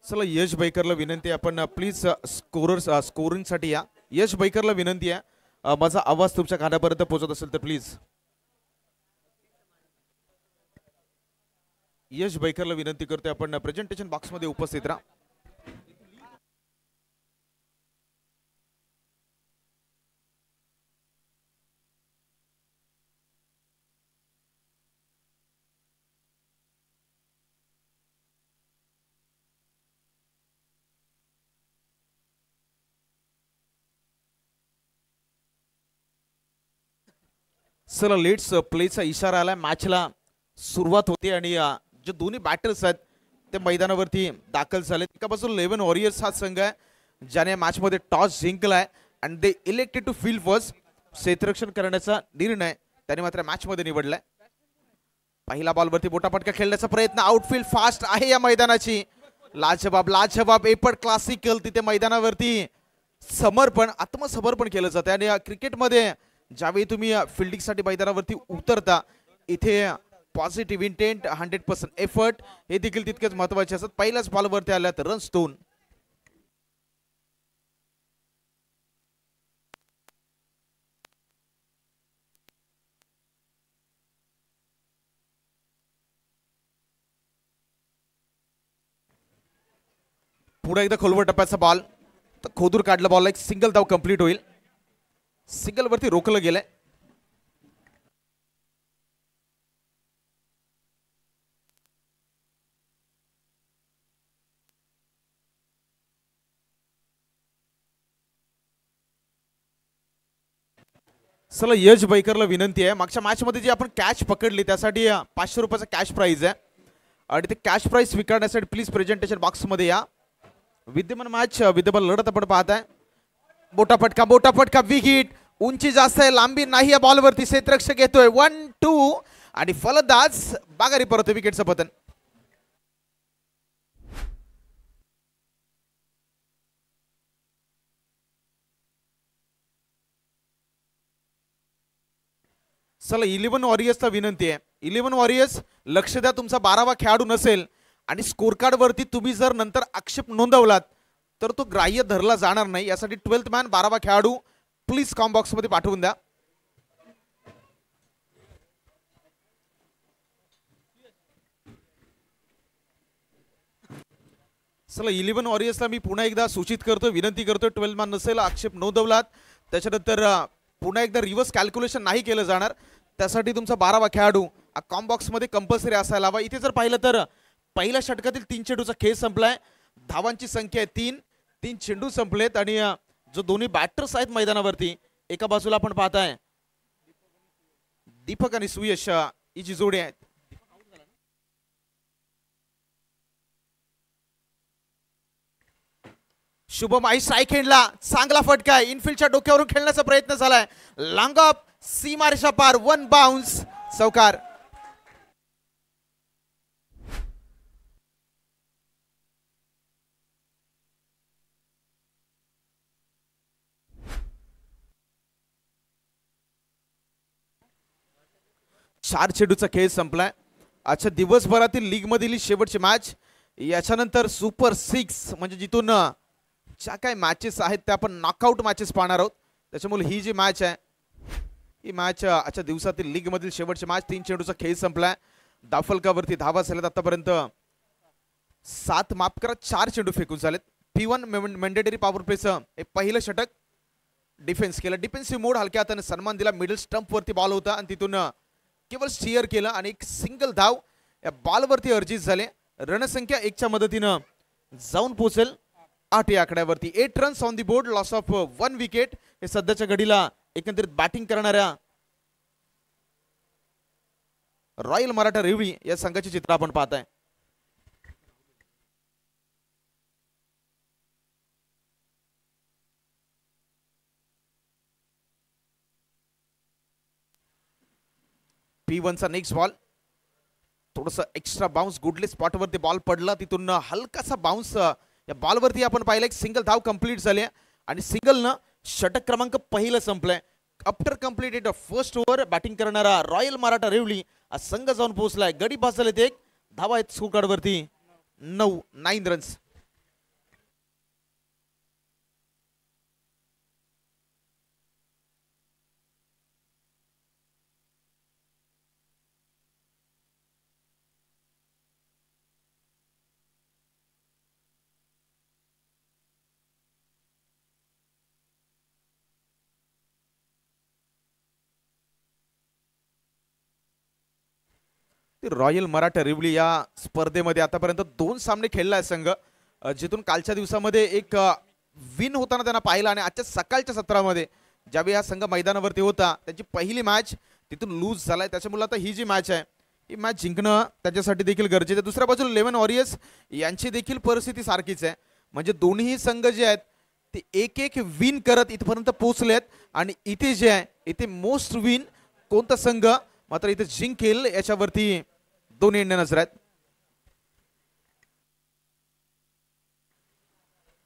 चला यश बैकरला विनंती आहे, आपण प्लीज स्कोरिंगसाठी या. यश बैकरला विनंती आहे, माझा आवाज तुमच्या कानापर्यंत पोहोचत असेल तर प्लीज. यश बैकरला विनंती करतोय, आपण प्रेझेंटेशन बॉक्समध्ये उपस्थित राहा. चला लेट्स प्लेचा इशारा आलाय. मॅचला सुरुवात होते आणि जे दोन्ही बॅटर्स आहेत ते मैदानावरती दाखल झालेत. एका बाजूला 11 वॉरियर्स हा संघ आहे ज्याने मॅच मध्ये टॉस जिंकलाय आणि दे इलेक्टेड टू फील्ड फर्स्ट. क्षेत्ररक्षण करण्याचा निर्णय त्याने मात्र मॅच मध्ये निवडलाय. पहिला बॉलवरती बोटापटका खेळण्याचा प्रयत्न. आउटफील्ड फास्ट आहे या मैदानाची. लाजवाब एपट क्लासिकल तिथे मैदानावरती समर्पण आत्मसमर्पण केलं जातं. आणि क्रिकेटमध्ये ज्यावेळी तुम्ही फिल्डिंगसाठी मैदानावरती उतरता इथे पॉझिटिव्ह इंटेंट 100% एफर्ट हे देखील तितकेच महत्वाचे असतात. पहिल्याच बॉलवरती आल्यात रन्स 2. पुढे एकदा खोलवर टप्प्याचा बॉल तर खोदूर काढला. बॉल एक सिंगल धाव कंप्लीट होईल. सिंगल वरती रोखलं गेलंय. चला यश बैकरला विनंती आहे, मागच्या मॅच मध्ये जी आपण कॅच पकडली त्यासाठी 500 रुपयाचा कॅश प्राइज आहे आणि ते कॅच प्राइज स्वीकारण्यासाठी प्लीज प्रेझेंटेशन बॉक्स मध्ये या. विद्यमान लढत आपण पाहताय. बोटापटका विकेट. उंची जास्त आहे, लांबी नाही या बॉलवरती. क्षेत्ररक्षक येतोय 1-2 आणि फलंदाज बागारी परत विकेटचं पतन. चला 11 वॉरियर्सला विनंती आहे. 11 वॉरियर्स लक्ष द्या, तुमचा 12वा खेळाडू नसेल आणि स्कोर कार्ड वरती तुम्ही जर नंतर आक्षेप नोंदवलात तर तो ग्राह्य धरला जाणार नाही. यासाठी 12th मॅन 12वा खेळाडू प्लीज कॉम बॉक्स मध्ये पाठवून द्या. चला 11 वॉरियर्सला मी पुन्हा एकदा सूचित करतो, विनंती करतो, 12th मॅन नसेल आक्षेप नोंदवलात त्याच्यानंतर पुन्हा एकदा रिव्हर्स कॅल्क्युलेशन नाही केलं जाणार. त्यासाठी तुमचा 12वा खेळाडू कॉम बॉक्स मध्ये कंपल्सरी असायला हवा. इथे जर पाहिलं तर पहिल्या षटकातील 3 चेंडूचा खेळ संपलाय. धावांची संख्या आहे 3. 3 चेंडू संपलेत आणि जो दोन्ही बॅटर्स आहेत मैदानावरती एका बाजूला आपण पाहताय दीपक आणि सुयश ही जी जोडी आहे. शुभम आई स्ट्राईक हँडला चांगला फटका आहे. इनफिल्डच्या डोक्यावरून खेळण्याचा प्रयत्न झालाय. लॉंग ऑफ सीमारेषा पार 1 बाउन्स चौकार. चार चेंडूचा खेळ संपलाय. अच्छा, दिवसभरातील लीग मधील शेवटची मॅच. याच्यानंतर सुपर 6 म्हणजे जिथून ज्या काही मॅचेस आहेत त्या आपण नॉकआउट मॅचेस पाहणार आहोत. त्याच्यामुळे ही जी मॅच आहे ही मॅच आजच्या दिवसातील लीग मधील शेवटची मॅच. 3 चेंडूचा खेळ संपलाय. दाफलकावरती धावा झाल्यात आतापर्यंत 7 माफ करा 4 चेंडू फेकून झालेत. P1 मॅन्डेटरी पॉवर प्लेचं एक पहिलं षटक. डिफेन्स केलं, डिफेन्सिव्ह मोड हलक्या हाताने सन्मान दिला. मिडल स्टंप वरती बॉल होता आणि तिथून केवळ स्टीअर केलं आणि एक सिंगल धाव या बॉलवरती अर्जित झाले. रणसंख्या 1च्या मदतीनं जाऊन पोहोचेल 8 या आकड्यावरती. 8 runs on the board, loss of 1 wicket. हे सध्याच्या घडीला एकंदरीत बॅटिंग करणाऱ्या रॉयल मराठा रेवडी या संघाचे चित्र आपण पाहताय. P1 चा नेक्स्ट बॉल. थोडस एक्स्ट्रा बाउन्स गुडले स्पॉट वरती बॉल पडला, तिथून हलकासा बाउन्स या बॉल वरती आपण पाहिलं. एक सिंगल धाव कंप्लीट झाली आणि सिंगल न षटक क्रमांक पहिलं संपलंय. After completed first over batting करणारा रॉयल मराठा रेवडी संघ जाऊन पोहोचलाय. गडी पास झालेत. एक धावा आहेत स्कोर कार्ड वरती 9 रन्स. रॉयल मराठा रिवली या स्पर्धेमध्ये आतापर्यंत 2 सामने खेळला आहे संघ, जिथून कालच्या दिवसामध्ये एक विन होताना त्यांना पाहिला आणि आजच्या सकाळच्या सत्रामध्ये ज्यावेळी हा संघ मैदानावरती होता त्यांची पहिली मॅच तिथून लूज झालाय. त्याच्यामुळे आता ही जी मॅच आहे ही मॅच जिंकणं त्याच्यासाठी देखील गरजेचं आहे. दुसऱ्या बाजूला 11 वॉरियर्स यांची देखील परिस्थिती सारखीच आहे. म्हणजे दोन्ही संघ जे आहेत ते एक एक विन करत इथपर्यंत पोहोचलेत आणि इथे जे आहे इथे मोस्ट विन कोणता संघ मात्र इथे जिंकेल याच्यावरती दोन्ही इंडियन नजर आहेत.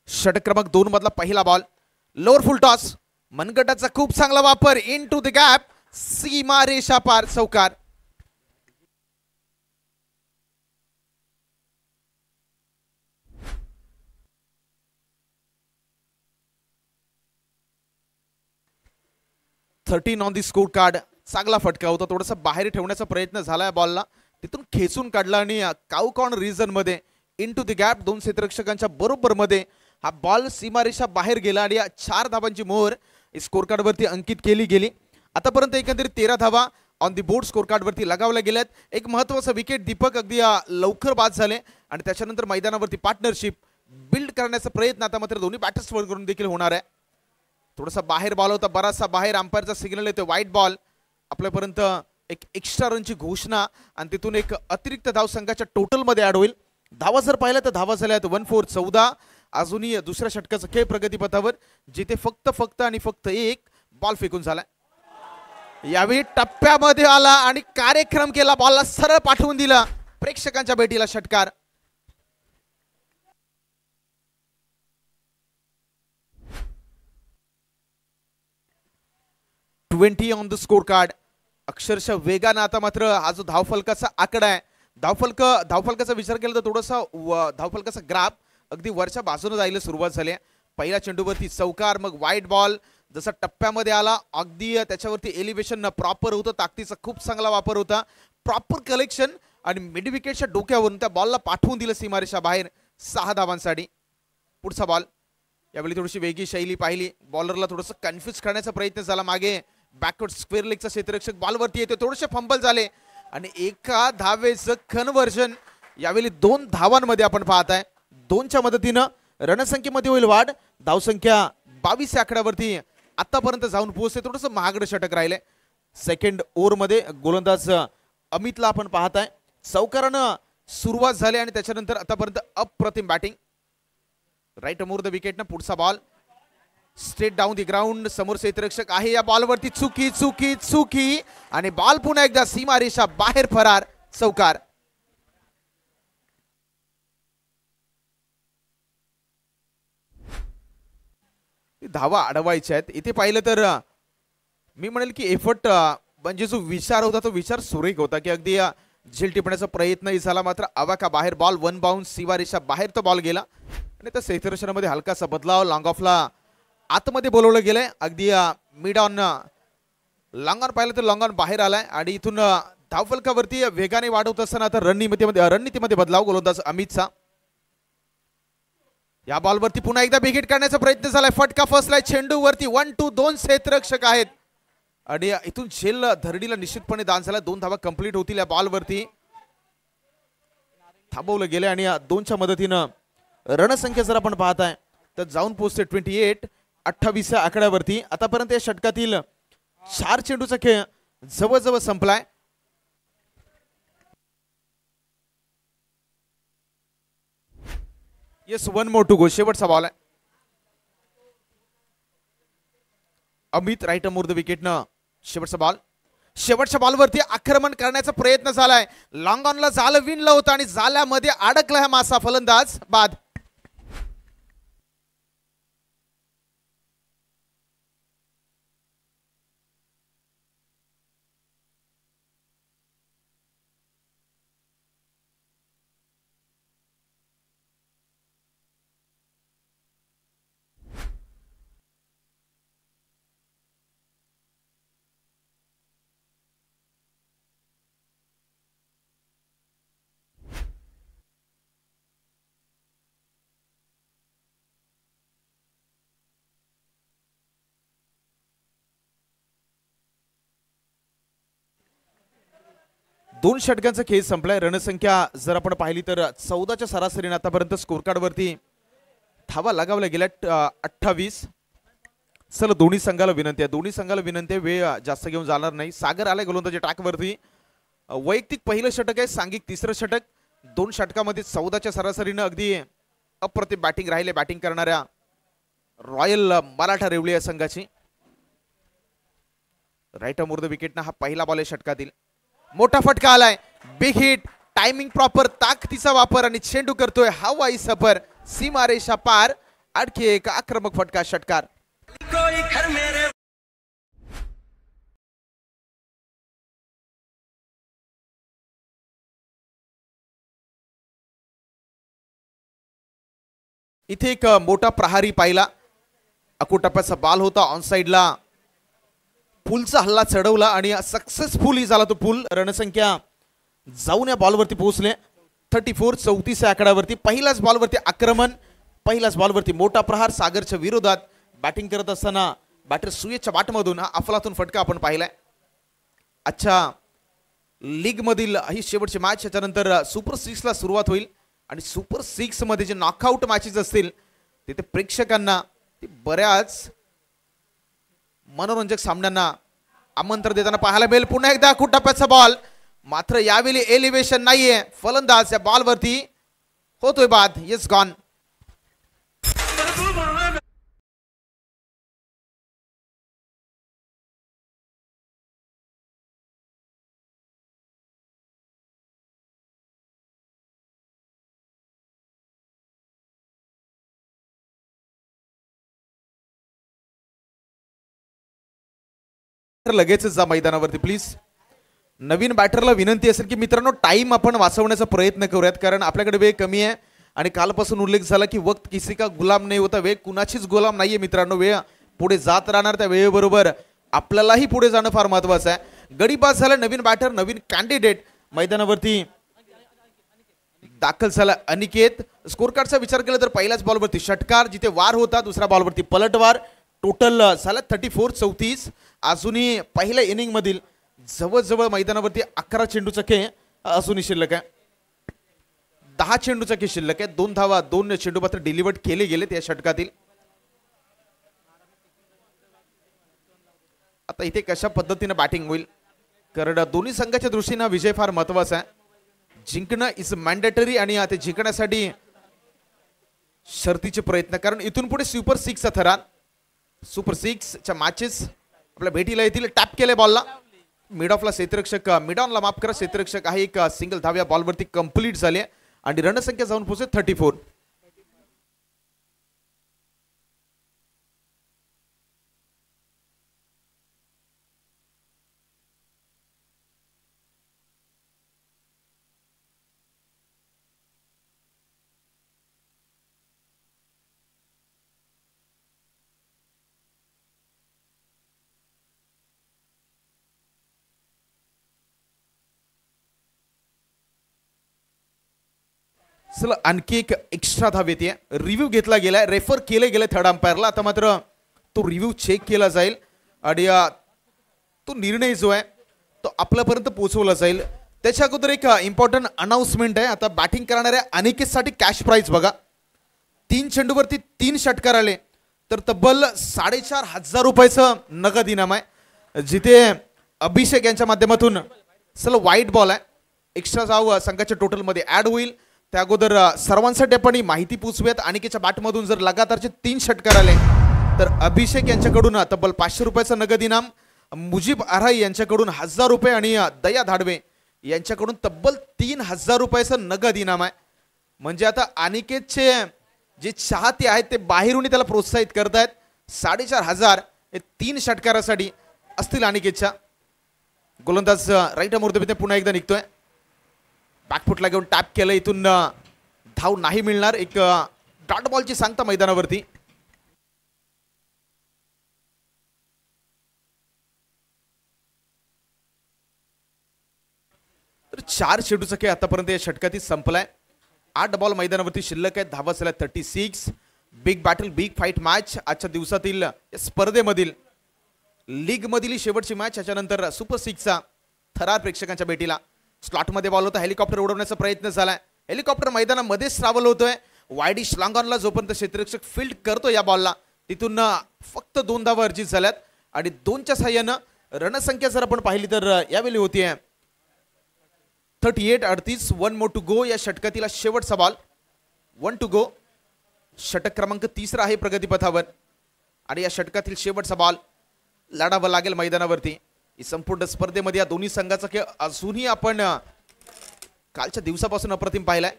षटक क्रमांक 2 मधला पहिला बॉल लोअर फुल टॉस, मनगटाचा खूप चांगला वापर, इन टू द गॅप, सीमा रेषा पार, चौकार. Thirteen on the score card. चांगला फटका होता, थोडासा बाहेर ठेवण्याचा प्रयत्न झाला बॉलला, तिथून खेचून काढला आणि काऊ कॉर्नर रिजन मध्ये इन टू द गॅप 2 क्षेत्ररक्षकांच्या बरोबर मध्ये हा बॉल सीमारेषा बाहेर गेला आणि 4 धावांची मोहर स्कोर कार्ड वरती अंकित केली गेली. आतापर्यंत एकंदरीत 13 धावा on the board score card वरती लगावल्या गेल्यात. एक महत्त्वाचा विकेट दीपक अगदी लवकर बाद झाले आणि त्याच्यानंतर मैदानावरती पार्टनरशिप बिल्ड करण्याचा प्रयत्न आता मात्र दोन्ही बॅटर्स करून देखील होणार आहे. थोडासा बाहेर बॉल होता, बराचसा बाहेर, अंपायरचा सिग्नल येतो व्हाईट बॉल. आपल्यापर्यंत एक एक्स्ट्रा रनची घोषणा आणि तिथून एक अतिरिक्त धाव संघाच्या टोटल मध्ये ऍड होईल. धावा जर पाहिल्या तर धावा झाल्या 1-4-14. अजूनही दुसऱ्या षटकाचा खेळ प्रगतीपथावर, जिथे फक्त आणि फक्त एक बॉल फेकून झाला. यावेळी टप्प्यामध्ये आला आणि कार्यक्रम केला, बॉलला सरळ पाठवून दिला प्रेक्षकांच्या भेटीला. षटकार. Twenty on the score card. अक्षरशः वेगानं आता मात्र हा जो धावफलकाचा आकडा आहे, धावफलकाचा विचार केला तर थोडासा धावफलकाचा ग्राफ अगदी वरच्या बाजूने जायला सुरुवात झाली. पहिल्या चेंडूवरती चौकार, मग व्हाईट बॉल जसा टप्प्यामध्ये आला अगदी त्याच्यावरती एलिव्हेशन प्रॉपर होतं, ताकदीचा खूप चांगला वापर होता, प्रॉपर कलेक्शन आणि मिड विकेटच्या डोक्यावरून त्या बॉलला पाठवून दिलं सीमारेषा बाहेर 6 धावांसाठी. पुढचा बॉल. यावेळी थोडीशी वेगळी शैली पाहिली, बॉलरला थोडंसं कन्फ्युज करण्याचा प्रयत्न झाला. मागे बॅकवर्ड स्क्वेअर लेगचा क्षेत्ररक्षक बॉलवरती येतो, थोडेसे फंबल झाले आणि एका धावेचं कन्व्हर्जन. यावेळी 2 धावांमध्ये आपण पाहताय. 2च्या मदतीनं रणसंख्येमध्ये होईल वाढ. धावसंख्या 22 या आकड्यावरती आतापर्यंत जाऊन पोहोचते. थोडंसं महागडं षटक राहिले. सेकंड ओव्हर मध्ये गोलंदाज अमितला आपण पाहताय. चौकारानं सुरुवात झाली आणि त्याच्यानंतर आतापर्यंत अप्रतिम batting. Right more the wicket. पुढचा ball straight down the ground. समोर क्षेत्ररक्षक आहे, या बॉलवरती चुकी आणि बॉल पुन्हा एकदा सीमारेषा बाहेर फरार, चौकार. धावा अडवायच्या आहेत. इथे पाहिलं तर मी म्हणेल की एफर्ट म्हणजे जो विचार होता तो विचार सुरेख होता की अगदी झेल टिपण्याचा प्रयत्नही झाला, मात्र आवाका बाहेर. बॉल 1 बाउन्स, सीमारेषा बाहेर तो बॉल गेला आणि त्या क्षेत्ररक्षणामध्ये हलकासा बदलाव. लॉंग ऑफला आतमध्ये बोलवलं गेलंय, अगदी मिड ऑन लॉंग ऑन पाहिलं तर लॉंग ऑन बाहेर आलाय आणि इथून धावफलकावरती वेगाने वाढवत असताना आता रणनीतीमध्ये बदलाव गोलंदाज अमितचा. या बॉलवरती पुन्हा एकदा बिग हिट करण्याचा प्रयत्न झालाय, फटका फसलाय चेंडूवरती. 1-2 2 क्षेत्ररक्षक आहेत आणि इथून झेल धरडीला निश्चितपणे दान झाला. 2 धावा कंप्लीट होतील या बॉलवरती. थांबवलं गेलं आणि 2च्या मदतीनं रणसंख्या जर आपण पाहताय तर जाऊन पोहोचते 28 या आकड्यावरती. आतापर्यंत या षटकातील 4 चेंडूचा खेळ जवळजवळ संपलाय. Yes, 1 more to go. शेवटचा बॉल आहे. अमित राईट मोर द विकेटनं शेवटचा बॉल. शेवटच्या बॉलवरती आक्रमण करण्याचा प्रयत्न झालाय. लॉंग ऑनला जाल विणलं होतं आणि जाल्यामध्ये अडकला हा मासा. फलंदाज बाद. 2 षटकांचा खेळ संपलाय. रणसंख्या जर आपण पाहिली तर 14च्या सरासरीने आतापर्यंत स्कोर कार्ड वरती धावा लगावल्या गेल्या 28. चला दोन्ही संघाला विनंती आहे वेळ जास्त घेऊन जाणार नाही. सागर आलाय गोलंदाजी ट्रॅक वरती. वैयक्तिक पहिलं षटक आहे, सांघिक तिसरं षटक. 2 षटकामध्ये 14च्या सरासरीने अगदी अप्रतिम बॅटिंग राहिले बॅटिंग करणाऱ्या रॉयल मराठा रेवली या संघाची. राईट अमोर द विकेटनं हा पहिला बॉल आहे षटकातील. मोठा फटका आलाय, बिग हिट, टायमिंग प्रॉपर, ताकदीचा वापर आणि चेंडू करतोय हवाई सफर, सीमारेषा पार. आणखी एक आक्रमक फटका षटकार. इथे एक मोठा प्रहारी पाहिला. अकोटप्प्याचा बॉल होता ऑन साइडला, पुलचा हल्ला चढवला आणि सक्सेसफुली झाला तो पूल. रणसंख्या जाऊन या बॉलवरती पोहोचले 34-34 या आकड्यावरती. पहिल्याच बॉलवरती आक्रमण, पहिल्याच बॉलवरती मोठा प्रहार. सागरच्या विरोधात बॅटिंग करत असताना बॅटर सुयेच्या बाटमधून हा अफलातून फटका आपण पाहिलाय. अच्छा लीग मधील ही शेवटची मॅच, त्याच्यानंतर सुपर 6 ला सुरुवात होईल आणि सुपर 6 मध्ये जे नॉकआउट मॅचेस असतील तिथे प्रेक्षकांना बऱ्याच मनोरंजक सामन्यांना आमंत्रण देताना पाहायला मिळेल. पुन्हा एकदा कुटप्प्याचा बॉल, मात्र यावेळी एलिव्हेशन नाहीये. फलंदाज या बॉलवरती होतोय बाद. Yes gone. लगेचच जा मैदानावरती प्लीज. नवीन बॅटरला विनंती असेल की मित्रांनो टाइम आपण वाचवण्याचा प्रयत्न करूयात, कारण आपल्याकडे वेळ कमी आहे. आणि कालपासून उल्लेख झाला की वक्त किसी का गुलाम नाही होता. वेळ कुणाचीच गुलाम नाहीये मित्रांनो. वेळ पुढे जात राहणार, त्या वेळेबरोबर आपल्यालाही पुढे जाणं फार महत्वाचं आहे. गडी पास झाला. नवीन बॅटर, नवीन कॅन्डिडेट मैदानावरती दाखल झाला अनिकेत. स्कोर कार्डचा विचार केला तर पहिल्याच बॉलवरती षटकार जिथे वार होता, दुसऱ्या बॉलवरती पलटवार. टोटल झाला 34-34. अजूनही पहिल्या इनिंग मधील जवळजवळ मैदानावरती 11 चेंडूचा खेळ अजूनही शिल्लक आहे. 10 चेंडूचा खेळ शिल्लक आहे. 2 धावा 2 चेंडू मात्र डिलिव्हर्ड केले गेलेत या षटकातील. आता इथे कशा पद्धतीने बॅटिंग होईल, कारण दोन्ही संघाच्या दृष्टीने विजय फार महत्वाचा आहे. जिंकणं इज मॅन्डेटरी आणि ते जिंकण्यासाठी शर्तीचे प्रयत्न, कारण इथून पुढे सुपर 6 चा थरार. सुपर 6 च्या मॅचेस आपल्या भेटीला येतील. टॅप केले बॉलला, मिड ऑफला क्षेत्ररक्षक, मिड ऑनला माफ करा, क्षेत्ररक्षक आहे. एक सिंगल धाव या बॉलवरती कंप्लीट झाली आणि रणसंख्या जाऊन पोहोचते 34. चला आणखी एक एक्स्ट्रा धाव येते. रिव्ह्यू घेतला गेलाय, रेफर केले गेले थर्ड अंपायरला. आता मात्र तो रिव्ह्यू चेक केला जाईल आणि तो निर्णय जो आहे तो आपल्यापर्यंत पोहोचवला जाईल. त्याच्या अगोदर एक इम्पॉर्टंट अनाउन्समेंट आहे. आता बॅटिंग करणाऱ्या अनिकेतसाठी कॅश प्राइज बघा. 3 चेंडूवरती 3 षटकार आले तर तब्बल 4,500 रुपयाचं नगद इनाम आहे. जिथे अभिषेक यांच्या माध्यमातून चला वाईट बॉल आहे, एक्स्ट्रा धाव संघाच्या टोटल मध्ये ऍड होईल. त्या अगोदर सर्वांसाठी आपण ही माहिती पोचूयात. अनिकेतच्या बॅटमधून जर लगातारचे 3 षटकार आले तर अभिषेक यांच्याकडून तब्बल 500 रुपयाचं नगद इनाम, मुजीब आराई यांच्याकडून 1000 रुपये आणि दया धाडवे यांच्याकडून तब्बल 3000 रुपयाचं नगद इनाम आहे. म्हणजे आता अनिकेतचे जे चाहते आहेत ते बाहेरून त्याला प्रोत्साहित करतायत. 4,500 हे 3 षटकारासाठी असतील अनिकेतच्या. गोलंदाज राईट मूर्तीमध्ये पुन्हा एकदा निघतोय. बॅकफुटला घेऊन टॅप केलं, इथून धाव नाही मिळणार. एक डॉट बॉलची सांगता मैदानावरती. तर 4 चेंडूचा खेळ आतापर्यंत या षटकातील संपलाय. 8 बॉल मैदानावरती शिल्लक आहेत. धावा झाल्या 36. Big battle, big fight match आजच्या दिवसातील स्पर्धेमधील लीग मधील शेवटची मॅच. त्याच्यानंतर सुपर 6 चा थरार प्रेक्षकांच्या भेटीला. स्लॉटमध्ये बॉल होता, हेलिकॉप्टर उडवण्याचा प्रयत्न झालाय, हेलिकॉप्टर मैदानामध्येच ट्रॅव्हल होतोय. वायडी श्लांगॉनला जोपर्यंत क्षेत्ररक्षक फील्ड करतो या बॉलला तिथून फक्त 2 धावा अर्जित झाल्यात आणि 2च्या साह्यानं रणसंख्या जर आपण पाहिली तर यावेळी होतीये 38-38. 1 मोर टू गो. या षटकातील शेवटचा बॉल. 1 to go. षटक क्रमांक 3 आहे प्रगतीपथावर आणि या षटकातील शेवटचा बॉल लढावा लागेल मैदानावरती. ही संपूर्ण स्पर्धेमध्ये या दोन्ही संघाचा खेळ अजूनही आपण कालच्या दिवसापासून अप्रतिम पाहिलाय.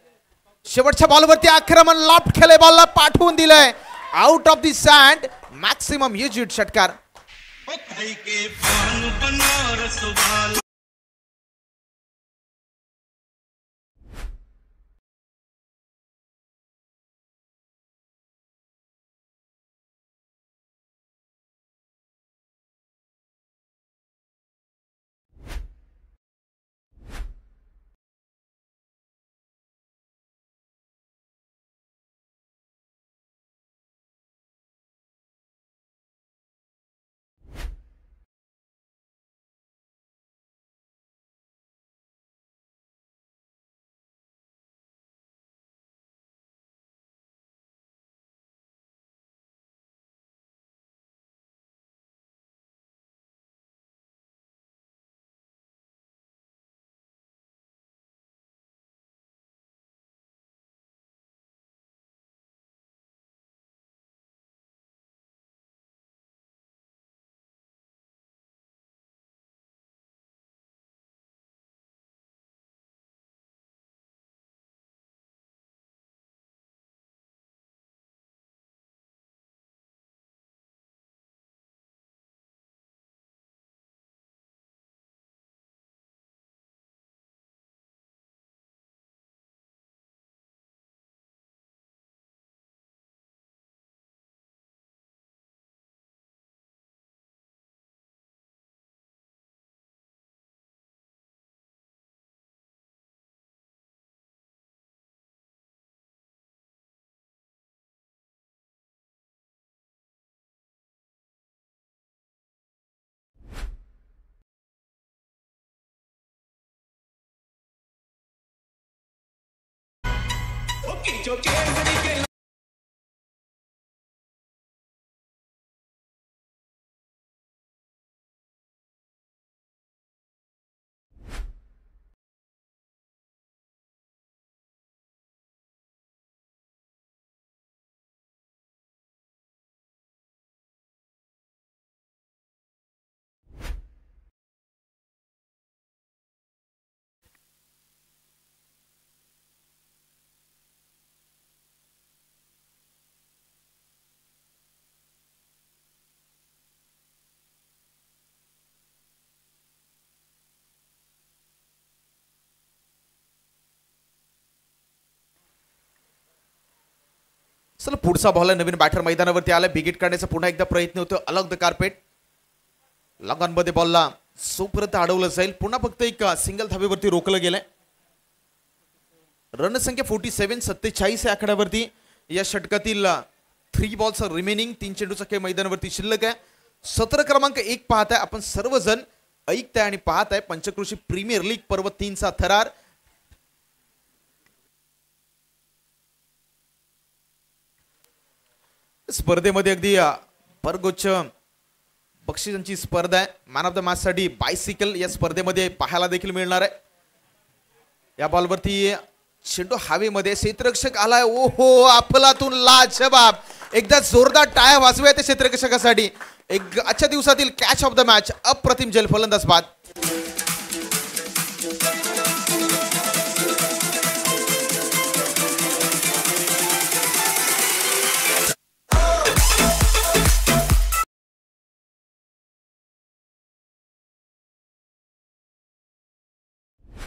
शेवटच्या बॉलवरती आक्रमण, लॉफ्ट खेळले, बॉलला पाठवून दिलंय out of the sand. Maximum युजिट षटकार. चला पुढचा बॉल नवीन बॅटर मैदानावरती आला. बिगिट काढण्याचा पुन्हा एकदा प्रयत्न होतो. Along the carpet. लॉंगॉनमध्ये बॉलला सोपर्यंत अडवलं जाईल. पुन्हा फक्त एक सिंगल धावेवरती रोखलं गेलंय. रणसंख्या 47-47 या आकड्यावरती या षटकातील 3 बॉल्स रिमेनिंग. 3 चेंडूचा खेळ मैदानावरती शिल्लक आहे. सत्र क्रमांक 1 पाहताय आपण सर्वजण, ऐकताय आणि पाहताय पंचक्रोशी प्रीमियर लीग पर्व 3 चा थरार. स्पर्धेमध्ये अगदी परगोच्च बक्षिसांची स्पर्धा आहे. मॅन ऑफ द मॅच साठी बायसिकल या स्पर्धेमध्ये पाहायला देखील मिळणार आहे. या बॉलवरती चेंडू हवेमध्ये, क्षेत्ररक्षक आलाय. ओहो, अफलातून लाजवाब. एकदा जोरदार टाळ्या वाजव्या त्या क्षेत्ररक्षकासाठी. एक आजच्या दिवसातील कॅच ऑफ द मॅच. अप्रतिम जल फलंदाज बाद.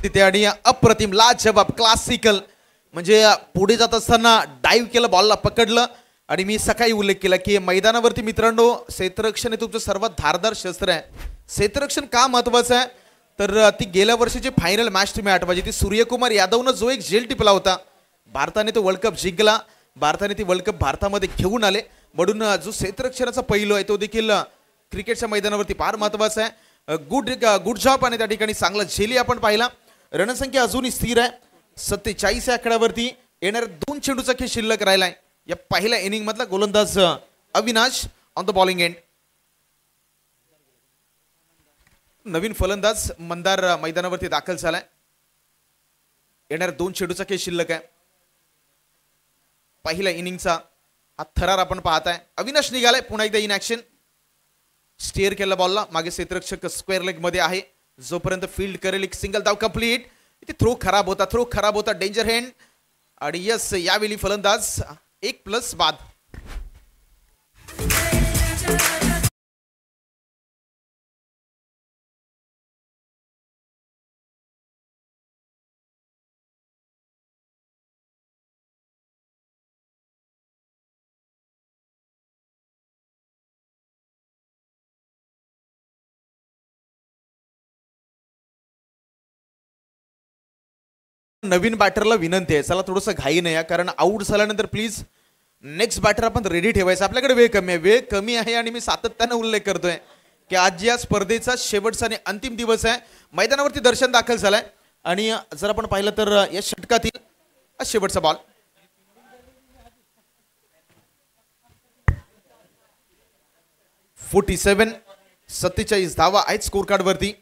तिथे आणि अप्रतिम लाजवाब क्लासिकल, म्हणजे पुढे जात असताना डाईव्ह केलं, बॉलला पकडलं. आणि मी सकाळी उल्लेख केला की मैदानावरती मित्रांनो क्षेत्ररक्षण हे तुमचं सर्वात धारदार शस्त्र आहे. क्षेत्ररक्षण का महत्वाचं आहे तर ती गेल्या वर्षीची फायनल मॅच तुम्ही आठवायची, ती सूर्यकुमार यादवनं जो एक झेल टिपला होता, भारताने तो वर्ल्ड कप जिंकला, भारताने ती वर्ल्ड कप भारतामध्ये घेऊन आले. म्हणून जो क्षेत्ररक्षणाचा पैलू आहे तो देखील क्रिकेटच्या मैदानावरती फार महत्वाचा आहे. गुड जॉब आणि त्या ठिकाणी चांगला झेली आपण पाहिला. रणसंख्या अजूनही स्थिर आहे 47 या आकड्यावरती. येणाऱ्या 2 चेंडूचा खेळ शिल्लक राहिलाय या पहिल्या इनिंग मधला. गोलंदाज Avinash on the bowling end. नवीन फलंदाज मंदार मैदानावरती दाखल झालाय. येणाऱ्या 2 चेंडूचा खेळ शिल्लक आहे. पहिल्या इनिंगचा हा थरार आपण पाहताय. अविनाश निघालाय पुन्हा एकदा इन ऍक्शन. स्टेअर केला बॉलला. मागे क्षेत्ररक्षक स्क्वेअर लेग मध्ये आहे. जोपर्यंत फील्ड करेल एक सिंगल धाव कंप्लीट. इथे थ्रो खराब होता डेंजर हँड. आणि यस यावेळी फलंदाज 1+ बाद. नवीन बॅटरला विनंती आहे चला थोडंसं घाई नाही कारण आउट झाल्यानंतर प्लीज नेक्स्ट बॅटर आपण रेडी ठेवायचं. आपल्याकडे वेळ कमी आहे आणि मी सातत्याने उल्लेख करतोय की आज या स्पर्धेचा शेवटचा आणि अंतिम दिवस आहे. मैदानावरती दर्शन दाखल झालाय आणि जर आपण पाहिलं तर या षटकातील शेवटचा बॉल. (47) 47 धावा आहेत स्कोर कार्ड वरती.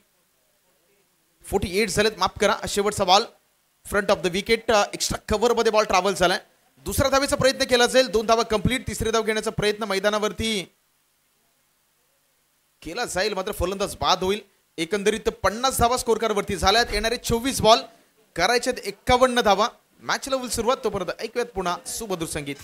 48 झालेत माफ करा. शेवटचा ball front of the wicket. Extra cover मध्ये बॉल ट्रॅव्हल झालाय. दुसरा धावेचा प्रयत्न केला जाईल. 2 धावा कंप्लीट. तिसरी धाव घेण्याचा प्रयत्न मैदानावरती केला जाईल मात्र फलंदाज बाद होईल. एकंदरीत 50 धावा स्कोर कार्ड वरती झाल्यात. येणारे 24 बॉल करायचे 51 धावा. मॅचला होईल सुरुवात. तोपर्यंत ऐकूयात पुन्हा सुमधुर संगीत.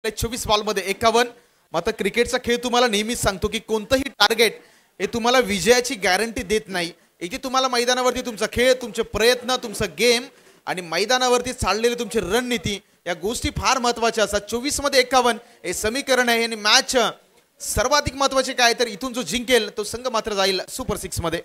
(24 बॉल मध्ये 51). मात्र क्रिकेटचा खेळ तुम्हाला नेहमीच सांगतो की कोणतंही टार्गेट हे तुम्हाला विजयाची गॅरंटी देत नाही. इथे तुम्हाला मैदानावरती तुमचा खेळ, तुमचे प्रयत्न, तुमचा गेम आणि मैदानावरती चाललेली तुमची रणनीती या गोष्टी फार महत्त्वाच्या असतात. 24 मध्ये 51 हे समीकरण आहे आणि मॅच सर्वाधिक महत्त्वाचे काय तर इथून जो जिंकेल तो संघ मात्र जाईल सुपर 6 मध्ये.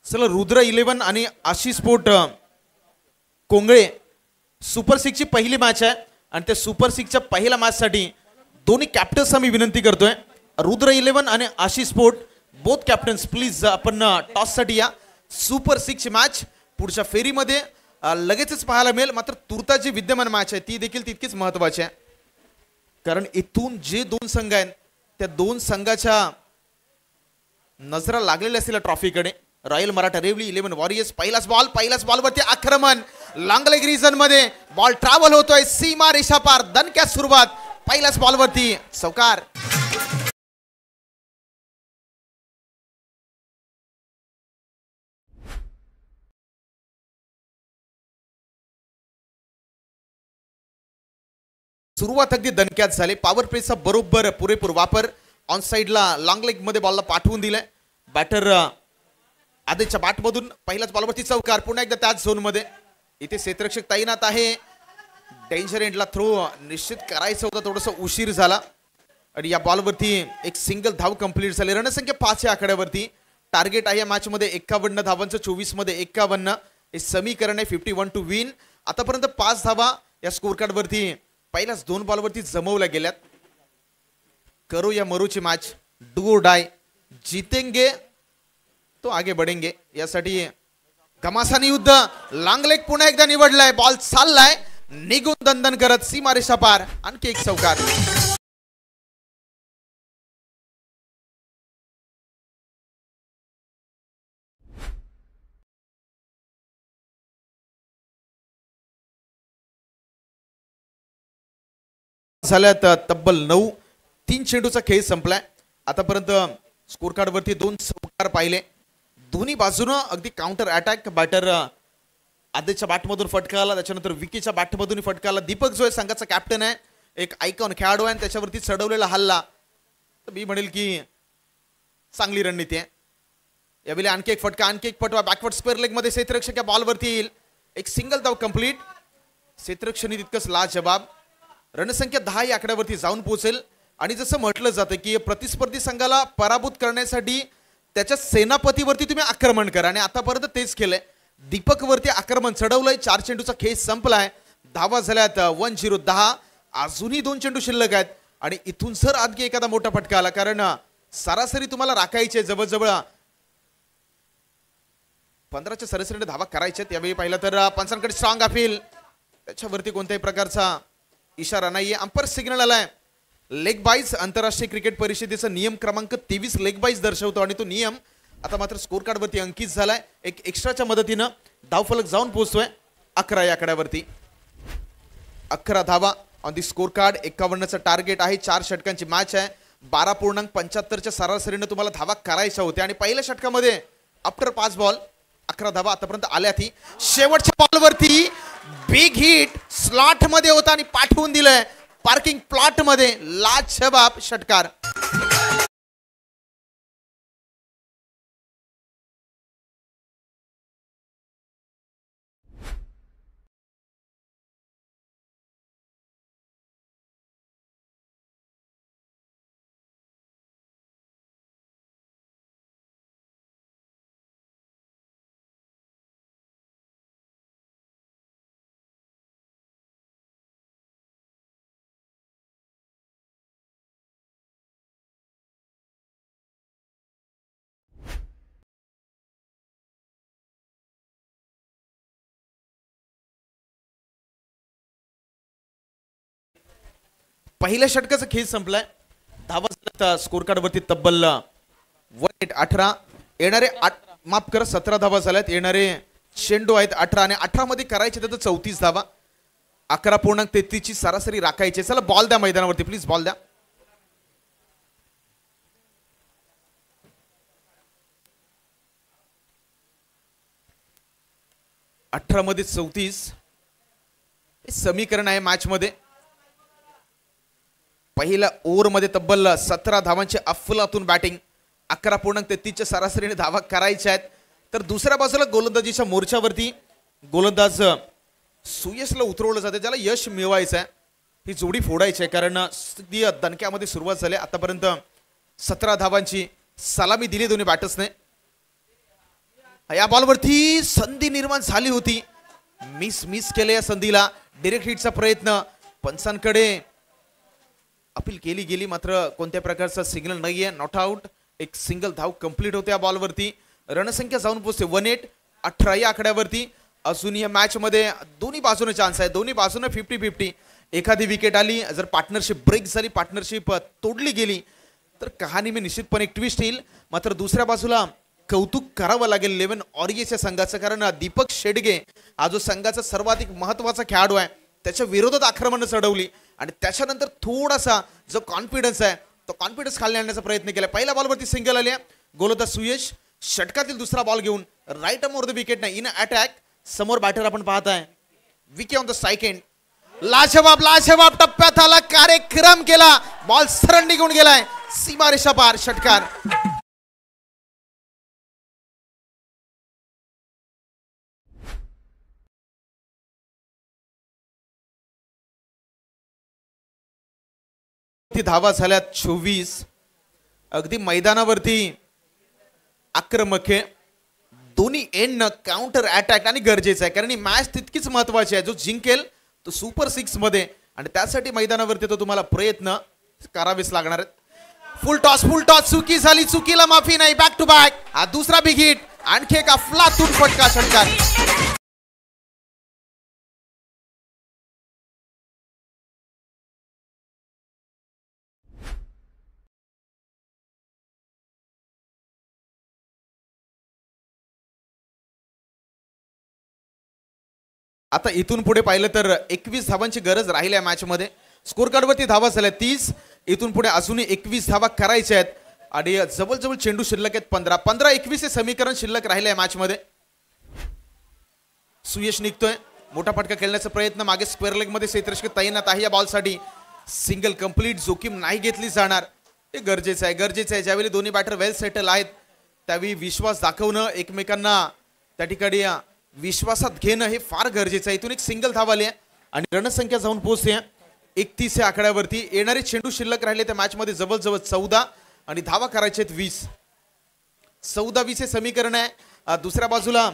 चला रुद्र 11 आणि आशिष स्पोर्ट कोंगळे सुपर 6 ची पहिली मॅच आहे आणि त्या सुपर 6 च्या पहिल्या मॅच साठी दोन्ही कॅप्टन्स आम्ही विनंती करतोय. रुद्र 11 आणि Ashish sport both captains please आपण टॉस साठी या. सुपर 6 ची मॅच पुढच्या फेरीमध्ये लगेचच पाहायला मिळेल. मात्र तुर्ता जी विद्यमान मॅच आहे ती देखील तितकीच महत्त्वाची आहे, कारण इथून जे दोन संघ आहेत त्या दोन संघाच्या नजरा लागलेल्या असतील ट्रॉफीकडे. रॉयल मराठा रेवली 11 वॉरियर्स पहिलाच बॉलवरती आक्रमण लॉंग लेग रिजन मध्ये बॉल ट्रॅव्हल होतोय सीमा रेषा पार. दणक्यात सुरुवात पहिल्याच बॉलवरती चौकार. सुरुवात अगदी दणक्यात झाली. पॉवर प्लेचा बरोबर पुरेपूर वापर. ऑन साइडला लॉंग लेग मध्ये बॉलला पाठवून दिलाय. बॅटर आदेशच्या बॅटमधून पहिल्याच बॉलवरती चौकार. पुन्हा एकदा त्याच झोन मध्ये इथे क्षेत्ररक्षक तैनात आहे. डेंजर एंडला थ्रो निश्चित करायचं होतं, थोडंसं उशीर झाला आणि या बॉलवरती एक सिंगल धाव कंप्लीट झाली. रणसंख्या 5 या आकड्यावरती. टार्गेट आहे या मॅच मध्ये 51 धावांचं, 24 मध्ये 51. हे समीकरण आहे 51 टू विन. आतापर्यंत 5 धावा या स्कोर कार्ड वरती पहिल्याच 2 बॉलवरती जमवल्या गेल्यात. करो या मरूची मॅच, डू और डाय. जीतेंगे तो आगे बढ़ेंगे यासाठी घमासानी युद्ध. लॉंग लेग पुन्हा एकदा निवडलाय. बॉल चाललाय निघून दंदन करत सीमारेषा पार. आणखी एक चौकार. झाल्यात तब्बल 9. 3 चेंडूचा खेळ संपलाय. आतापर्यंत स्कोर कार्ड वरती 2 चौकार पाहिले. दोन्ही बाजूनं अगदी काउंटर अटॅक. बॅटर आदेशच्या बॅटमधून फटका आला, त्याच्यानंतर विकीच्या बॅटमधून फटका आला. दीपक जो आहे संघाचा कॅप्टन आहे, एक आयकॉन खेळाडू आहे, त्याच्यावरती चढवलेला हल्ला तर मी म्हणेल की चांगली रणनीती आहे. यावेळी आणखी एक फटका, आणखी एक फटवा बॅकवर्ड स्क्वेअर लेग मध्ये क्षेत्ररक्षक या बॉलवरती येईल. एक सिंगल धाव कंप्लीट. क्षेत्ररक्षणी तितकंच लाजवाब. रणसंख्या 10 या आकड्यावरती जाऊन पोहोचेल. आणि जसं म्हटलं जातं की प्रतिस्पर्धी संघाला पराभूत करण्यासाठी त्याच्या सेनापतीवरती तुम्ही आक्रमण करा आणि आतापर्यंत तेच केलंय. दीपक वरती आक्रमण चढवलंय. 4 चेंडूचा खेळ संपलाय. धावा झाल्यात 10. अजूनही 2 चेंडू शिल्लक आहेत आणि इथून जर आणखी एखादा मोठा फटका आला, कारण सरासरी तुम्हाला राखायचे जवळजवळ 15च्या सरासरीने धावा करायच्या. यावेळी पाहिलं तर पंचांकडे स्ट्रॉंग अपील, त्याच्यावरती कोणत्याही प्रकारचा इशारा नाहीये. अंपर सिग्नल आलाय. लेग बाईज आंतरराष्ट्रीय क्रिकेट परिषदेचा नियम क्रमांक 23 लेग बाईज दर्शवतो आणि तो नियम आता मात्र स्कोर कार्ड वरती अंकित झालाय. एक एक्स्ट्राच्या मदतीनं धावफलक जाऊन पोहोचतोय 11 या आकड्यावरती. 11 धावा ऑन दी स्कोर कार्ड. 51चं टार्गेट आहे. 4 षटकांची मॅच आहे. 12.75च्या सरासरीने तुम्हाला धावा करायच्या होत्या आणि पहिल्या षटकामध्ये आफ्टर 5 बॉल 11 धावा आतापर्यंत आल्या. ती शेवटच्या बॉलवरती बिग हिट स्लॉट मध्ये होता आणि पाठवून दिलंय पार्किंग प्लॉट मध्ये. लाजवाब षटकार. पहिल्या षटकाचा खेळ संपलाय. धावा स्कोर कार्ड वरती तब्बल 18. येणारे 17 धावा झाल्यात. येणारे चेंडू आहेत 18 आणि 18 मध्ये करायचे तर 34 धावा. 11.33 ची सरासरी राखायची. चला बॉल द्या मैदानावरती प्लीज, बॉल द्या. अठरा मध्ये 34 समीकरण आहे मॅच मध्ये. पहिल्या ओव्हर मध्ये तब्बल 17 धावांची अफलातून बॅटिंग. 11.33च्या सरासरीने धावा करायच्या आहेत. तर दुसऱ्या बाजूला गोलंदाजीच्या मोर्चावरती गोलंदाज सुयशला उतरवलं जाते, ज्याला यश मिळवायचं आहे. ही जोडी फोडायची आहे कारण दणक्यामध्ये सुरुवात झाली. आतापर्यंत 17 धावांची सलामी दिली दोन्ही बॅटर्सने. या बॉलवरती संधी निर्माण झाली होती, मिस केले या संधीला. डायरेक्ट हिटचा प्रयत्न पंचांकडे अपील केली गेली, मात्र कोणत्या प्रकारचा सिग्नल नाहीये. Not out. एक सिंगल धाव कंप्लीट होते या बॉलवरती. रणसंख्या जाऊन पोहोचते 18 या आकड्यावरती. अजून या मॅच मध्ये दोन्ही बाजूने चान्स आहे, दोन्ही बाजूने 50-50. एखादी विकेट आली, जर पार्टनरशिप ब्रेक झाली, पार्टनरशिप तोडली गेली तर कहाणी मी निश्चितपणे एक ट्विस्ट येईल. मात्र दुसऱ्या बाजूला कौतुक करावं लागेल 11 ऑरियसच्या संघाचं, कारण दीपक शेडगे हा जो संघाचा सर्वाधिक महत्त्वाचा खेळाडू आहे त्याच्या विरोधात आक्रमण चढवली आणि त्याच्यानंतर थोडासा जो कॉन्फिडन्स आहे तो कॉन्फिडन्स खाली आणण्याचा प्रयत्न केला. पहिल्या बॉलवरती सिंगल आली, गोलंदाज सुयश षटकातील दुसरा बॉल घेऊन right arm over the wicket नाही, इन अटॅक. समोर बॅटर आपण पाहताय विके ऑन द सेकंड. लाजवाब टप्प्यात आला, कार्यक्रम केला, बॉल सरळ निघून गेलाय सीमारेषा पार. षटकार. धावा झाल्या 24. अगदी मैदानावरती आक्रमक आहे. दोन्ही एंड काउंटर अटॅक आणि गरजेचं आहे, कारण ही मॅच तितकीच महत्वाची आहे. जो जिंकेल तो सुपर 6 मध्ये, आणि त्यासाठी मैदानावरती तो तुम्हाला प्रयत्न करावेच लागणार आहेत. फुल टॉस चुकी झाली, चुकीला माफी नाही. बॅक टू बॅक हा दुसरा बिग हिट, आणखी एक अफलातून फटका. षटकार. आता इथून पुढे पाहिलं तर 21 धावांची गरज राहिली आहे मॅच मध्ये. स्कोर कार्डवरती धावा झाल्या 30. इथून पुढे अजूनही 21 धावा करायच्या आहेत आणि जवळ चेंडू शिल्लक आहेत 15-21 हे समीकरण शिल्लक राहिले आहे मॅच मध्ये. सुयश निघतोय, मोठा फटका खेळण्याचा प्रयत्न, मागे स्क्वेअर लेग मध्ये क्षेत्ररक्षक तैनात आहे या बॉल साठी. सिंगल कंप्लीट, जोखीम नाही घेतली जाणार, हे गरजेचं आहे. ज्यावेळी दोन्ही बॅटर वेल सेटल आहेत त्यावेळी विश्वास दाखवणं, एकमेकांना त्या ठिकाणी विश्वासात घेणं हे फार गरजेचं आहे. इथून एक सिंगल धाव आली आणि रणसंख्या जाऊन पोहोचते 31 या आकड्यावरती. येणारे चेंडू शिल्लक राहिले त्या मॅच मध्ये जवळ 14 आणि धावा करायचे आहेत 20. 14-20 हे समीकरण आहे. दुसऱ्या बाजूला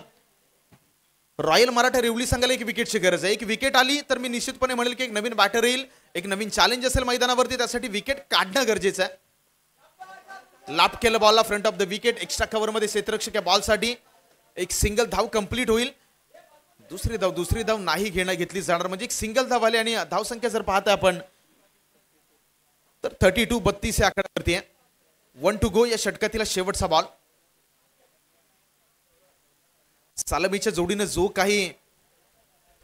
रॉयल मराठा रेवली संघाला एक विकेटची गरज आहे. एक विकेट आली तर मी निश्चितपणे म्हणेल की एक नवीन बॅटर येईल, एक नवीन चॅलेंज असेल मैदानावरती, त्यासाठी विकेट काढणं गरजेचं आहे. लाप केलं बॉलला front of the wicket, extra cover मध्ये क्षेत्ररक्षक या बॉल साठी. एक सिंगल धाव कंप्लीट होईल. दुसरी धाव नाही घेतली जाणार, म्हणजे एक सिंगल धाव आली आणि धाव संख्या जर पाहताय आपण तर 32 या आकड्यावरती आहे. 1 to go या षटकातील शेवटचा बॉल. सालमीच्या जोडीने जो काही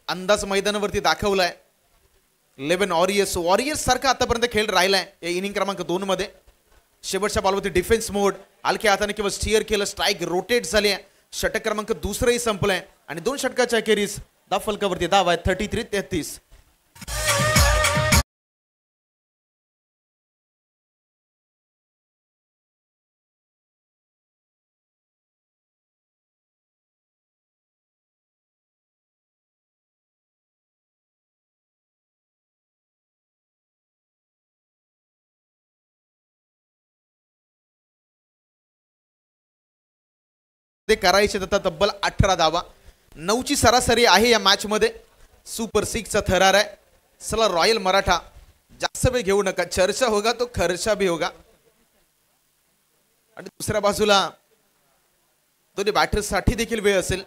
अंदाज मैदानावरती दाखवलाय 11 वॉरियर्स सारखा आतापर्यंत खेळ राहिलाय या इनिंग क्रमांक 2 मध्ये. शेवटच्या बॉलवरती डिफेन्स मोड, हलक्या हाताने किंवा स्टीअर केलं, स्ट्राईक रोटेट झाले. षटक क्रमांक 2 संपलाय आणि 2 षटकाच्या अखेरीस धाव फलकावरती धाव आहे 33-33. करायचे आता तब्बल 18 धावा. 9 ची सरासरी आहे या मॅच मध्ये. सुपर 6 चा थरार आहे. चला रॉयल मराठा जास्त वेळ घेऊ नका, चर्चा होगा तो खर्चा भी होगा. आणि दुसऱ्या बाजूला दोन्ही बॅटर्स साठी देखील वेळ असेल.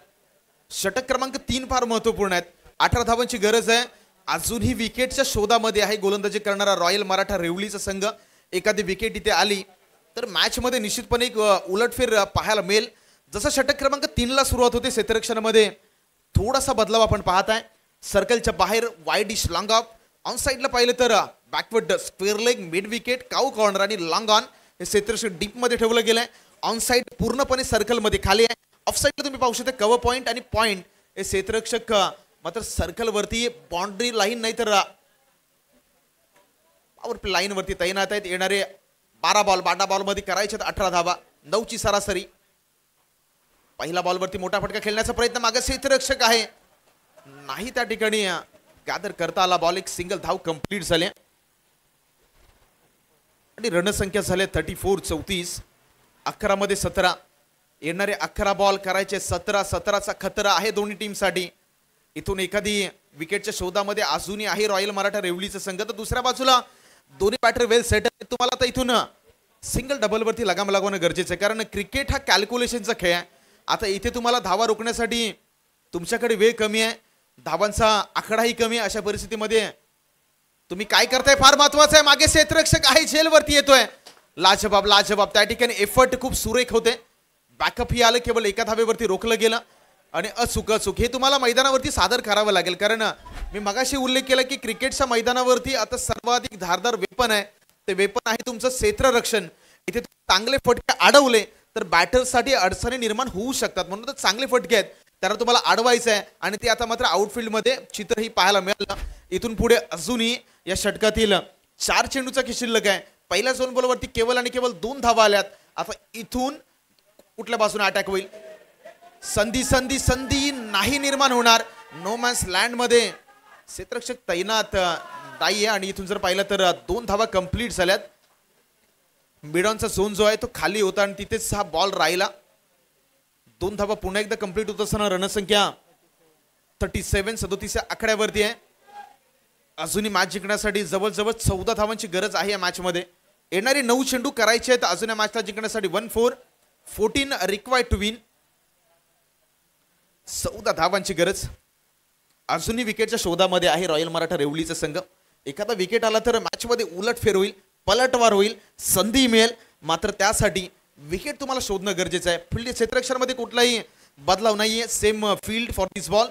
षटक क्रमांक 3 फार महत्वपूर्ण आहेत. 18 धावांची गरज आहे. अजूनही विकेटच्या शोधामध्ये आहे गोलंदाजी करणारा रॉयल मराठा रेवलीचा संघ. एखादी विकेट इथे आली तर मॅच मध्ये निश्चितपणे एक उलटफेर पाहायला मिळेल. जसं षटक क्रमांक 3 ला सुरुवात होते क्षेत्ररक्षणामध्ये थोडासा बदलाव आपण पाहताय. सर्कलच्या बाहेर वाईड डिश लॉंग ऑफ. ऑन साइडला पाहिलं तर backward square leg, mid wicket, cow corner आणि लॉंग ऑन हे क्षेत्ररक्षक डीप मध्ये ठेवलं गेलंय. ऑन साइड पूर्णपणे सर्कल मध्ये खाली आहे. ऑफ साइडला तुम्ही पाहू शकता कव्हर पॉइंट आणि पॉइंट हे क्षेत्ररक्षक मात्र सर्कल वरती बाउंड्री लाईन नाही तर पॉवर लाईन वरती तैनात आहेत. येणारे 12 बॉल मध्ये करायचे 18 धावा. 9 ची सरासरी. पहिला बॉलवरती मोठा फटका खेळण्याचा प्रयत्न, मागे क्षेत्ररक्षक आहे, नाही त्या ठिकाणी गॅदर करता आला बॉल. एक सिंगल धाव कंप्लीट झाले आणि रणसंख्या झाले 34-34. 11 मध्ये 17. येणारे 11 बॉल करायचे 17. 17चा खतरा आहे दोन्ही टीमसाठी. इथून एखादी विकेटच्या शोधामध्ये अजूनही आहे रॉयल मराठा रेवलीचा संघ. तर दुसऱ्या बाजूला दोन्ही बॅटर वेल सेट आहेत. तुम्हाला आता इथून सिंगल डबल वरती लगाम लागवणं गरजेचं आहे, कारण क्रिकेट हा कॅल्क्युलेशनचा खेळ आहे. आता इथे तुम्हाला धावा रोखण्यासाठी तुमच्याकडे वेळ कमी आहे, धावांचा आकडाही कमी आहे. अशा परिस्थितीमध्ये तुम्ही काय करताय फार महत्वाचं आहे. मागे क्षेत्ररक्षक आहे, झेलवरती येतोय. लाजबाब लाजबाब. त्या ठिकाणी एफर्ट खूप सुरेख होते. बॅकअप ही आलं, केवळ एका धावेवरती रोखलं गेलं आणि अचूक हे तुम्हाला मैदानावरती सादर करावं लागेल. कारण मी मगाशी उल्लेख केला की क्रिकेटच्या मैदानावरती आता सर्वाधिक धारदार वेपन आहे, ते वेपन आहे तुमचं क्षेत्ररक्षण. इथे चांगले फटके अडवले तर बॅटर्ससाठी अडचणी निर्माण होऊ शकतात, म्हणून तर चांगले फटके आहेत, त्याला तुम्हाला अडवायचं आहे. आणि ते आता मात्र आउटफील्ड मध्ये चित्रही पाहायला मिळालं. इथून पुढे अजूनही या षटकातील 4 चेंडूचा शिल्लक आहे. पहिल्या झोन बॉलवरती केवळ आणि केवळ 2 धावा आल्यात. आता इथून कुठल्या बाजूने अटॅक होईल, संधी संधी संधी नाही निर्माण होणार. नो मॅन्स लँड मध्ये क्षेत्ररक्षक तैनात नाहीये आणि इथून जर पाहिलं तर 2 धावा कंप्लीट झाल्यात. मिडॉनचा झोन जो आहे तो खाली होता आणि तिथेच हा बॉल राहिला. 2 धावा पुन्हा एकदा कंप्लीट होत असताना रणसंख्या 37 37 आकड्यावरती आहे. अजूनही मॅच जिंकण्यासाठी जवळजवळ 14 धावांची गरज आहे या मॅच मध्ये. येणारे 9 चेंडू करायचे आहेत अजून या मॅचला जिंकण्यासाठी. 14 रिक्वायर्ड टू विन. 14 धावांची गरज. अजूनही विकेटच्या शोधामध्ये आहे रॉयल मराठा रेवलीचा संघ. एखादा विकेट आला तर मॅच मध्ये उलटफेर होईल, पलटवार होईल, संधी मिळेल. मात्र त्यासाठी विकेट तुम्हाला शोधणं गरजेचं आहे. फील्ड क्षेत्ररक्षणामध्ये कुठलाही बदलाव नाहीये. Same field for this ball.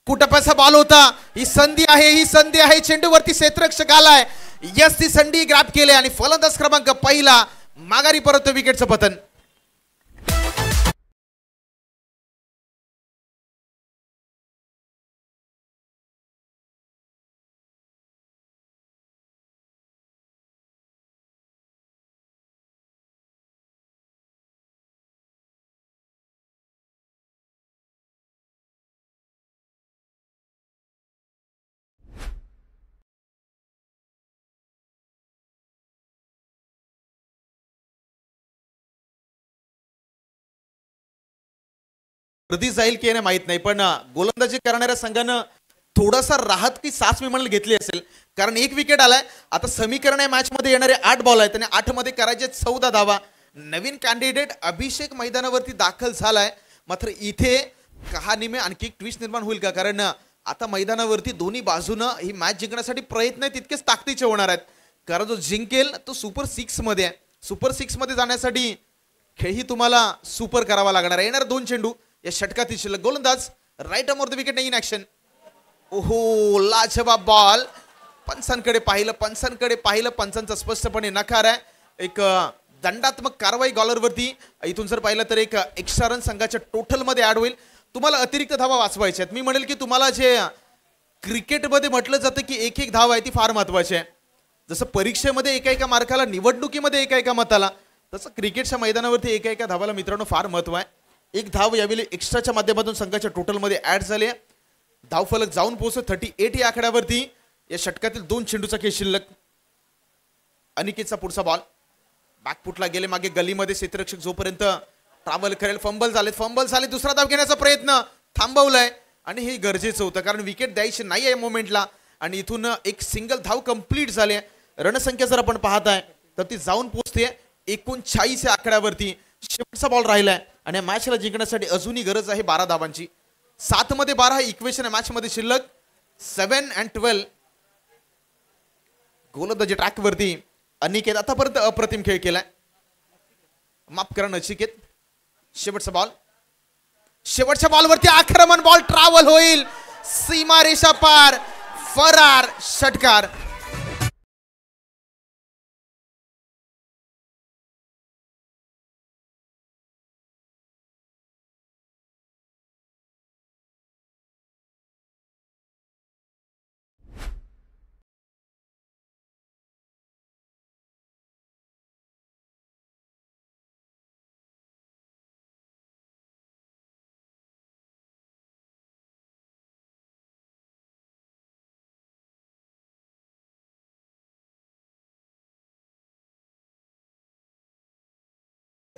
कुटपाचा बॉल होता. ही संधी आहे, ही संधी आहे. चेंडूवरती क्षेत्ररक्षक आलाय. यस, ती संधी ग्रॅब केली आणि फलंदाज क्रमांक पहिला माघारी परत विकेटचं पतन. कधी जाईल की नाही माहित नाही, पण गोलंदाजी करणाऱ्या संघानं थोडासा राहत की सास मी म्हणलं घेतली असेल, कारण 1 विकेट आलाय. आता समीकरण आहे मॅच मध्ये येणारे 8 बॉल आहेत आणि 8 मध्ये करायचे 14 धावा. नवीन कॅन्डिडेट अभिषेक मैदानावरती दाखल झालाय. मात्र इथे कहाणीमध्ये आणखी एक ट्विस्ट निर्माण होईल का, कारण आता मैदानावरती दोन्ही बाजूनं ही मॅच जिंकण्यासाठी प्रयत्न तितकेच ताकदीचे होणार आहेत. कारण जो जिंकेल तो सुपर 6 मध्ये आहे. सुपर 6 मध्ये जाण्यासाठी खेळही तुम्हाला सुपर करावा लागणार आहे. येणार 2 चेंडू या षटकातील शिल्लक. गोलंदाज right of the wicket in action. ओहो, लाजवाब बॉल. पंचांकडे पाहिलं, पंचांचा स्पष्टपणे नकार आहे. एक दंडात्मक कारवाई गॉलरवरती. इथून जर पाहिलं तर एक एक्स्ट्रा रन संघाच्या टोटल मध्ये ऍड होईल. तुम्हाला अतिरिक्त धावा वाचवायच्या आहेत. मी म्हणेल की तुम्हाला जे क्रिकेटमध्ये म्हटलं जातं की एक धाव आहे ती फार महत्वाची आहे. जसं परीक्षेमध्ये एका मार्काला, निवडणुकीमध्ये एका मताला, तसं क्रिकेटच्या मैदानावरती एका धावाला मित्रांनो फार महत्व आहे. 1 धाव यावेळी एक्स्ट्राच्या माध्यमातून संघाच्या टोटलमध्ये ऍड झाली आहे. धावफलक जाऊन पोहोचतो 38 या आकड्यावरती. या षटकातील 2 चेंडूचा खेळ शिल्लक. अनिकेतचा पुढचा बॉल बॅकफुटला गेले, मागे गलीमध्ये क्षेत्ररक्षक जोपर्यंत ट्रॅव्हल करेल. फंबल झाले. दुसरा धाव घेण्याचा प्रयत्न थांबवलाय आणि हे गरजेचं होतं, कारण विकेट द्यायची नाही आहे मोमेंटला. आणि इथून एक सिंगल धाव कंप्लीट झाली. रणसंख्या जर आपण पाहताय तर ती जाऊन पोहोचते 39 या आकड्यावरती. शेवटचा बॉल राहिलाय आणि मॅचला जिंकण्यासाठी अजूनही गरज आहे 12 धावांची. 7 मध्ये 12 इक्वेशन आहे मॅच मध्ये शिल्लक. 7 and 12. गोलंदाजी ट्रॅक वरती अनिकेत आतापर्यंत अप्रतिम खेळ केलाय. माफ करा नचिकेत. शेवटच्या बॉलवरती आक्रमण. बॉल ट्रॅव्हल होईल, सीमारेषा पार, फरार, षटकार.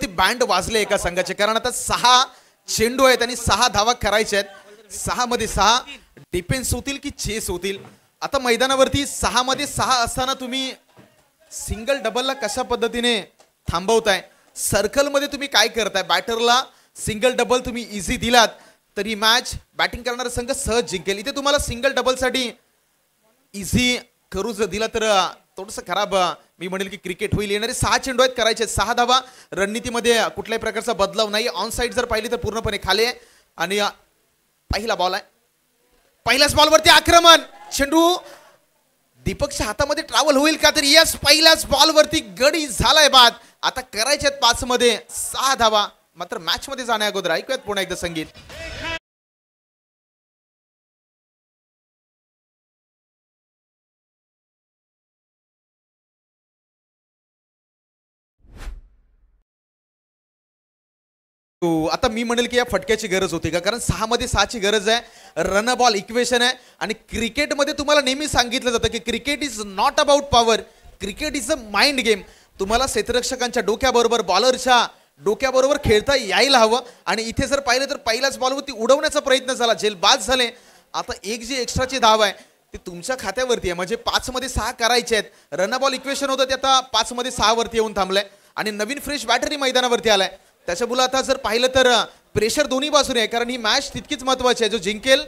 ती बँड वाजले एका संघाचे, कारण आता 6 चेंडू आहेत आणि 6 धावा करायच्या आहेत. 6 मध्ये 6 डिफेन्स होतील की चेस होतील. आता मैदानावरती 6 मध्ये 6 असताना तुम्ही सिंगल डबलला कशा पद्धतीने थांबवताय, सर्कल मध्ये तुम्ही काय करताय. बॅटरला सिंगल डबल तुम्ही इझी दिलात तर ही मॅच बॅटिंग करणारा संघ सहज जिंकेल. इथे तुम्हाला सिंगल डबल साठी इझी करू जर दिला तर थोडंसं खराब मी म्हणेल की क्रिकेट होईल. येणारे 6 चेंडू आहेत करायचे, 6 धावा. रणनीतीमध्ये कुठल्याही प्रकारचा बदलाव नाही. ऑन साईड जर पाहिली तर पूर्णपणे खाली आहे. आणि पहिला बॉल आहे, पहिल्याच बॉलवरती आक्रमण. चेंडू दीपकच्या हातामध्ये ट्रॅव्हल होईल का, तर यस, पहिल्याच बॉलवरती गडी झालाय बाद. आता करायचे आहेत 5 मध्ये 6 धावा. मात्र मॅच मध्ये जाण्या अगोदर ऐकूयात पुन्हा एकदा संगीत. आता मी म्हणेल की या फटक्याची गरज होती का, कारण 6 मध्ये 6 ची गरज आहे. रन बॉल इक्वेशन आहे. आणि क्रिकेटमध्ये तुम्हाला नेहमी सांगितलं जातं की cricket is not about power, cricket is a mind game. तुम्हाला क्षेत्ररक्षकांच्या डोक्याबरोबर बॉलरच्या डोक्याबरोबर खेळता यायला हवं. आणि इथे जर पाहिलं तर पहिल्याच बॉलवरती उडवण्याचा प्रयत्न झाला, झेलबाद झाले. आता एक जी एक्स्ट्राची धाव आहे ती तुमच्या खात्यावरती आहे. म्हणजे 5 मध्ये 6 करायचे आहेत. रन बॉल इक्वेशन होतं ते आता 5 मध्ये 6 वरती येऊन थांबलंय. आणि नवीन फ्रेश बॅटरी मैदानावरती आलाय. त्याच्यामुळे आता जर पाहिलं तर प्रेशर दोन्ही बाजूने आहे, कारण ही मॅच तितकीच महत्वाची आहे. जो जिंकेल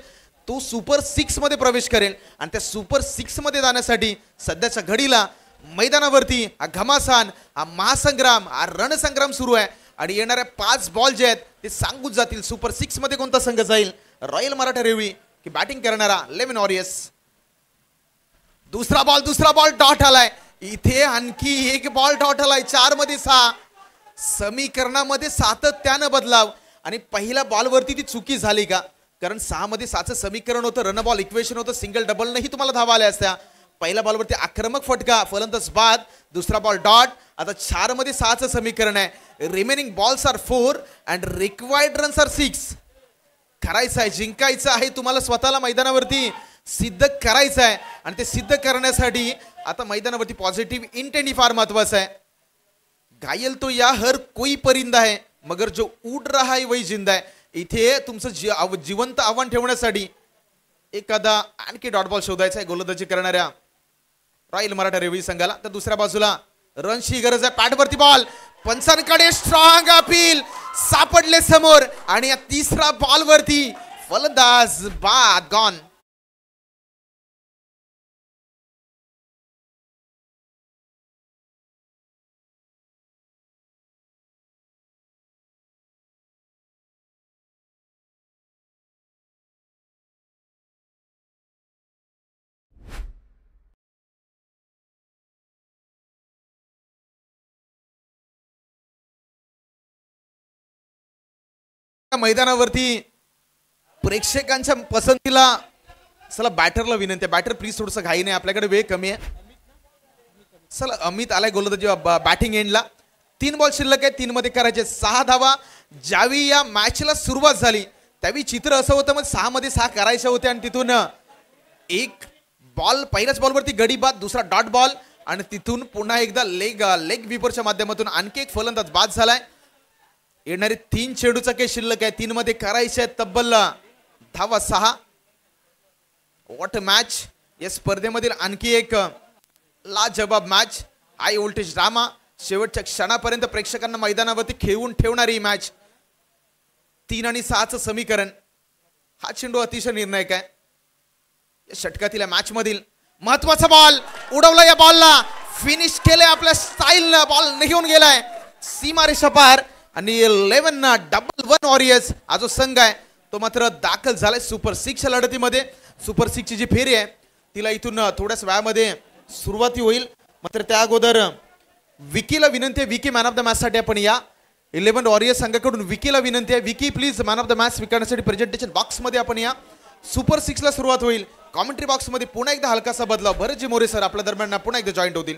तो सुपर 6 मध्ये प्रवेश करेल. आणि त्या सुपर 6 मध्ये जाण्यासाठी सध्याच्या घडीला मैदानावरती हा घमासान, हा महासंग्राम, हा रणसंग्राम सुरू आहे. आणि येणाऱ्या 5 बॉल जे आहेत ते सांगून जातील सुपर 6 मध्ये कोणता संघ जाईल. रॉयल मराठा रेवडी की बॅटिंग करणारा 11 वॉरियर्स. दुसरा बॉल डॉट आलाय. इथे आणखी एक बॉल डॉट आलाय. 4 मध्ये 6. समीकरणामध्ये सातत्यानं बदलाव. आणि पहिल्या बॉलवरती ती चुकी झाली का, कारण 6 मध्ये 6चं समीकरण होतं, रन बॉल इक्वेशन होतं, सिंगल डबल नाही तुम्हाला धावा आल्या असत्या. पहिल्या बॉलवरती आक्रमक फटका, फलंदाज बाद. दुसरा बॉल डॉट. आता 4 मध्ये 6चं समीकरण आहे. Remaining balls are 4 and required runs are 6. करायचं आहे, जिंकायचं आहे, तुम्हाला स्वतःला मैदानावरती सिद्ध करायचं आहे. आणि ते सिद्ध करण्यासाठी आता मैदानावरती पॉझिटिव्ह इंटेंट ही फार महत्वाचं आहे. घायल तो या हर कोई परिंदा है, मगर जो उड रहा है वही जिंदा है. इथे तुमचं जिवंत आव्हान ठेवण्यासाठी एखादा आणखी डॉट बॉल शोधायचा आहे गोलंदाजी करणाऱ्या रॉयल मराठा रेवडी संघाला. तर दुसऱ्या बाजूला रनची गरज आहे. पॅडवरती बॉल, पंचांकडे स्ट्रॉंग अपील, सापडले समोर. आणि या तिसरा बॉल वरती फलंदाज बाद, गॉन. मैदानावरती प्रेक्षकांच्या पसंतीला चला बॅटरला विनंती आहे. बॅटर प्लीज थोडंसं घाई नाही, आपल्याकडे वेळ कमी आहे. चला अमित आलाय गोलंदाजी बॅटिंग एंडला. 3 बॉल शिल्लक आहे, 3 मध्ये करायचे 6 धावा. ज्यावेळी या मॅचला सुरुवात झाली त्यावेळी चित्र असं होतं, मग 6 मध्ये 6 करायचे होते. आणि तिथून एक बॉल पहिल्याच बॉलवरती गडी बाद, दुसरा डॉट बॉल. आणि तिथून पुन्हा एकदा लेग विपरच्या माध्यमातून आणखी एक फलंदाज बाद झालाय. येणारे 3 चेंडूचा काही शिल्लक आहे, 3 मध्ये करायचे आहेत तब्बल धावा 6. What a match. या स्पर्धेमधील आणखी एक लाजवाब मॅच, हाय व्होल्टेज ड्रामा. शेवटच्या क्षणापर्यंत प्रेक्षकांना मैदानावरती खेळून ठेवणारी मॅच. 3 आणि 6चं समीकरण. हा चेंडू अतिशय निर्णायक आहे या षटकातील मॅच मधील. महत्वाचा बॉल उडवला, या बॉलला फिनिश केलंय आपल्या स्टाईलनं. बॉल निघून गेलाय सीमारेषा पार. आणि 11 वॉरियर्स हा जो संघ आहे तो मात्र दाखल झालाय सुपर 6च्या लढतीमध्ये. सुपर 6ची जी फेरी आहे तिला इथून थोड्याच वेळामध्ये सुरुवाती होईल. मात्र त्या अगोदर विकीला विनंती आहे, Vicky man of the match साठी आपण या. 11 वॉरियर्स संघाकडून विकीला विनंती आहे, Vicky please man of the match स्वीकारण्यासाठी प्रेझेंटेशन बॉक्स मध्ये आपण या. सुपर 6 ला सुरुवात होईल. कॉमेंट्री बॉक्स मध्ये पुन्हा एकदा हलकासा बदलाव. भरतजी मोरे सर आपल्या दरम्यान पुन्हा एकदा जॉईंट होतील.